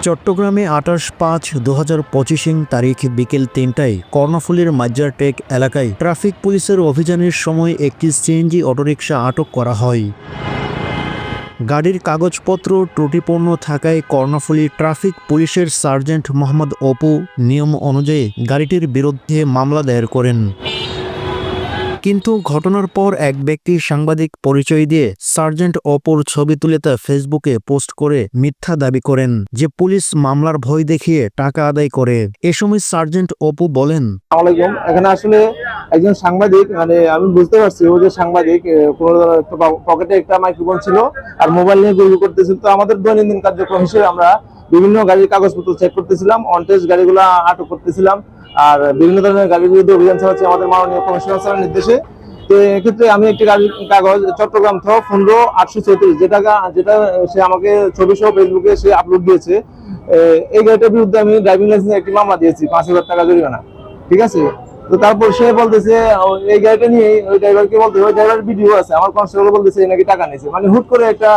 চট্টগ্রামে 28/5/2025 তারিখ বিকেল 3টায় কর্ণফুলীর মাজ্জারটেক এলাকায় ট্রাফিক পুলিশের অভিযানের সময় একটি সিএনজি অটোরিকশা আটক করা হয়। গাড়ির কাগজপত্র ত্রুটিপূর্ণ থাকায় কর্ণফুলী ট্রাফিক পুলিশের সার্জেন্ট মোহাম্মদ অপু নিয়ম অনুযায়ী গাড়িটির বিরুদ্ধে মামলা দায়ের করেন। কিন্তু ঘটনার পর এক ব্যক্তি সাংবাদিক পরিচয় দিয়ে সার্জেন্ট অপুর ছবি তুলে তা ফেসবুকে পোস্ট করে মিথ্যা দাবি করেন যে পুলিশ মামলার ভয় দেখিয়ে টাকা আদায় করে। এ সময় সার্জেন্ট অপু বলেন, এখানে আসলে একজন সাংবাদিক, মানে আমি বুঝতে পারছি ও যে সাংবাদিক, পকেটে একটা মাইক্রোফোন ছিল আর মোবাইল নিয়ে গুগল করতেছিল। তো আমাদের দৈনন্দিন কার্যক্রম হিসেবে আমরা বিভিন্ন গাড়ির কাগজপত্র চেক করতেছিলাম, অনটেস্ট গাড়িগুলো আটক করতেছিলাম, আর বিভিন্ন ধরনের গাড়ির বিরুদ্ধে অভিযান চালাচ্ছি আমাদের মাননীয় কমিশনার স্যারের নির্দেশে। তো এক্ষেত্রে আমি একটি গাড়ির কাগজ চট্টগ্রাম 15/834 যেটা সে আমাকে ছবি সহ ফেসবুকে সে আপলোড দিয়েছে, এই গাড়িটার বিরুদ্ধে আমি ড্রাইভিং লাইসেন্স একটি মামলা দিয়েছি 5,000 টাকা জরিমানা। ঠিক আছে। তো তারপর সে বলতেছে এই গাড়িটা নিয়ে ওই ড্রাইভারকে বলতে, ওই ড্রাইভার ভিডিও আছে, আমার কনস্টেবল বলতেছে নাকি টাকা নিয়েছে। মানে হুট করে একটা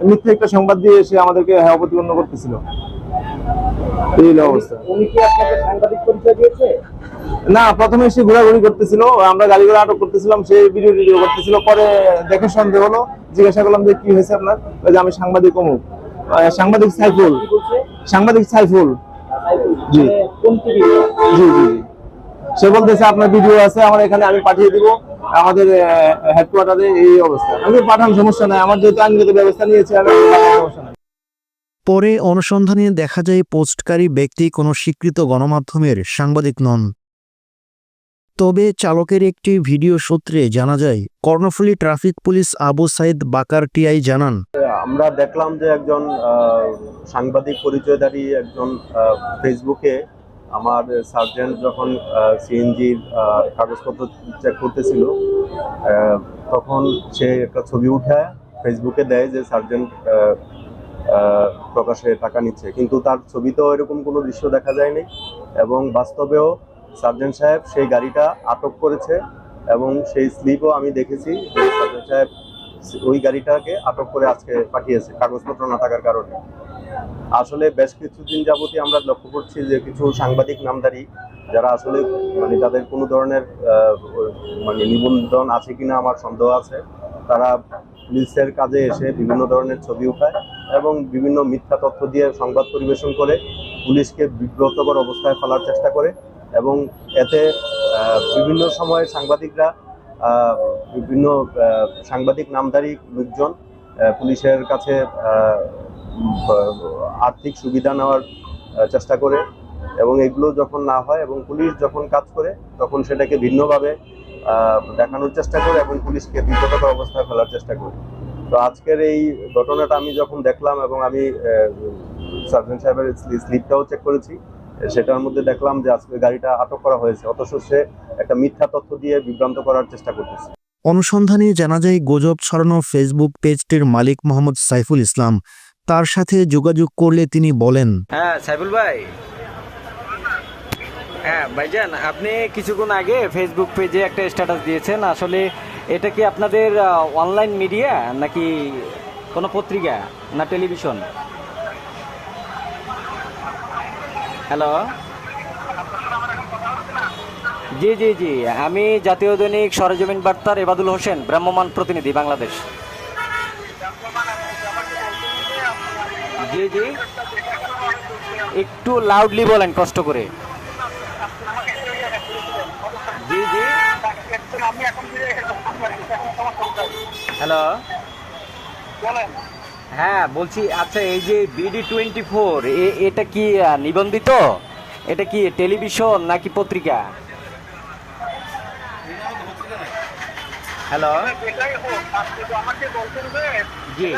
মিথ্যা একটা সংবাদ দিয়ে সে আমাদেরকে প্রতিপন্ন করতেছিল। এই অবস্থা। উনি কি আপনাকে সাংবাদিক পরিচয় দিয়েছে? না, প্রথমে সে ঘোরাঘুরি করতেছিল, আমরা গাড়িগুলো আটক করতেছিলাম, সে ভিডিও করতেছিল। পরে দেখে সন্দেহ হলো, জিজ্ঞাসা করলাম যে কি হয়েছে আপনার, যে আমি সাংবাদিক অমুক, সাংবাদিক সাইফুল। জি জি জি। সে বলতেছে আপনার ভিডিও আছে আমার এখানে, আমি পাঠিয়ে দিব আমাদের হেডকোয়ার্টারে। এই অবস্থা। আমি পাঠান, সমস্যা নাই, আমার যেহেতু আইনগত ব্যবস্থা নিয়েছি আমি, সমস্যা নাই। পরে অনুসন্ধানে দেখা যায় পোস্টকারী ব্যক্তি কোনো স্বীকৃত গণমাধ্যমের সাংবাদিক নন। তবে চালকের একটি ভিডিও সূত্রে জানা যায়, কর্ণফুলী ট্রাফিক পুলিশ আবু সাইদ বাকার টিআই জানান, আমরা দেখলাম যে একজন সাংবাদিক পরিচয়ধারী একজন ফেসবুকে আমার সার্জেন্ট যখন সিএনজির কাগজপত্র চেক করতেছিল, তখন সে একটা ছবি উঠায় ফেসবুকে দেয় যে সার্জেন্ট প্রকাশে টাকা নিচ্ছে, কিন্তু তার ছবিতেও এরকম কোনো দৃশ্য দেখা যায়নি। এবং বাস্তবেও সার্জেন্ট সাহেব সেই গাড়িটা আটক করেছে এবং সেই স্লিপও আমি দেখেছি যে সার্জেন্ট সাহেব ওই গাড়িটাকে আটক করে আজকে পাঠিয়েছে কাগজপত্র না থাকার কারণে। আসলে বেশ কিছুদিন যাবতই আমরা লক্ষ্য করছি যে কিছু সাংবাদিক নামধারী যারা আসলে মানে তাদের কোনো ধরনের মানে নিবন্ধন আছে কিনা আমার সন্দেহ আছে, তারা পুলিশের কাজে এসে বিভিন্ন ধরনের ছবি উঠায় এবং বিভিন্ন মিথ্যা তথ্য দিয়ে সংবাদ পরিবেশন করে পুলিশকে বিব্রতকর অবস্থায় ফেলার চেষ্টা করে। এবং এতে বিভিন্ন সময় সাংবাদিকরা বিভিন্ন সাংবাদিক নামধারী লোকজন পুলিশের কাছে আর্থিক সুবিধা নেওয়ার চেষ্টা করে, এবং এগুলো যখন না হয় এবং পুলিশ যখন কাজ করে তখন সেটাকে ভিন্নভাবে দেখানোর চেষ্টা করে এবং পুলিশকে বিব্রতকর অবস্থায় ফেলার চেষ্টা করে। তো আজকের এই ঘটনাটা আমি যখন দেখলাম এবং আমি সার্জেন্ট সাহেবের স্লিপটাও চেক করেছি, সেটার মধ্যে দেখলাম যে আজকে গাড়িটা আটক করা হয়েছে, অথচ সে একটা মিথ্যা তথ্য দিয়ে বিভ্রান্ত করার চেষ্টা করতেছে। অনুসন্ধানে জানা যায় গুজব ছড়ানো ফেসবুক পেজটির মালিক মোহাম্মদ সাইফুল ইসলাম। তার সাথে যোগাযোগ করলে তিনি বলেন, হ্যাঁ সাইফুল ভাই, হ্যাঁ ভাইজান, আপনি কিছুক্ষণ আগে ফেসবুক পেজে একটা স্ট্যাটাস দিয়েছেন, আসলে এটা কি আপনাদের অনলাইন মিডিয়া নাকি কোনো পত্রিকা না টেলিভিশন? হ্যালো, জি জি জি, আমি জাতীয় দৈনিক সরেজমিন বার্তার এবাদুল হোসেন, ভ্রাম্যমাণ প্রতিনিধি, বাংলাদেশ। জি জি, একটু লাউডলি বলেন, কষ্ট করে। জি জি, হ্যালো, হ্যাঁ বলছি, আচ্ছা এই যে BD24 এটা কি নিবন্ধিত? এটা কি টেলিভিশন নাকি পত্রিকা? হ্যালো, জি,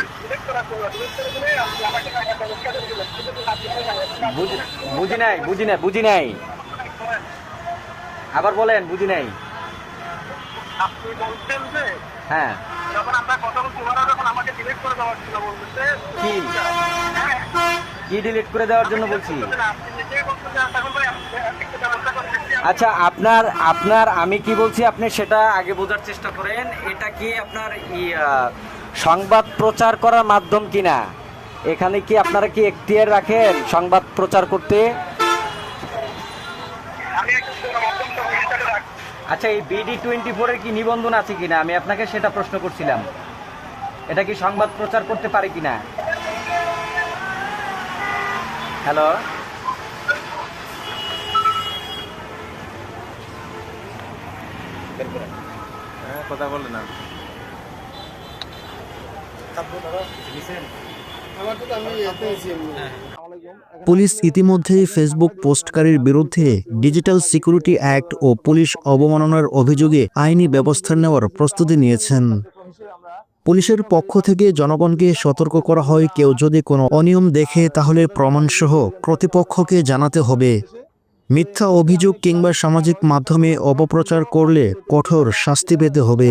বুঝি নাই, আবার বলেন, বুঝি নাই। হ্যাঁ, কি ডিলিট করে দেওয়ার জন্য বলছি? আচ্ছা, আপনার আমি কি বলছি আপনি সেটা আগে বোঝার চেষ্টা করেন। এটা কি আপনার সংবাদ প্রচার করার মাধ্যম কিনা? এখানে কি আপনারা কি এখতিয়ার রাখেন সংবাদ প্রচার করতে? আচ্ছা, এই BD24 এর কি নিবন্ধন আছে কিনা, আমি আপনাকে সেটা প্রশ্ন করছিলাম। এটা কি সংবাদ প্রচার করতে পারে কিনা? হ্যালো, কথা বলে না। পুলিশ ইতিমধ্যেই ফেসবুক পোস্টকারীর বিরুদ্ধে ডিজিটাল সিকিউরিটি অ্যাক্ট ও পুলিশ অবমাননার অভিযোগে আইনি ব্যবস্থা নেওয়ার প্রস্তুতি নিয়েছেন। পুলিশের পক্ষ থেকে জনগণকে সতর্ক করা হয়, কেউ যদি কোনো অনিয়ম দেখে তাহলে প্রমাণসহ কর্তৃপক্ষকে জানাতে হবে। মিথ্যা অভিযোগ কিংবা সামাজিক মাধ্যমে অপপ্রচার করলে কঠোর শাস্তি পেতে হবে।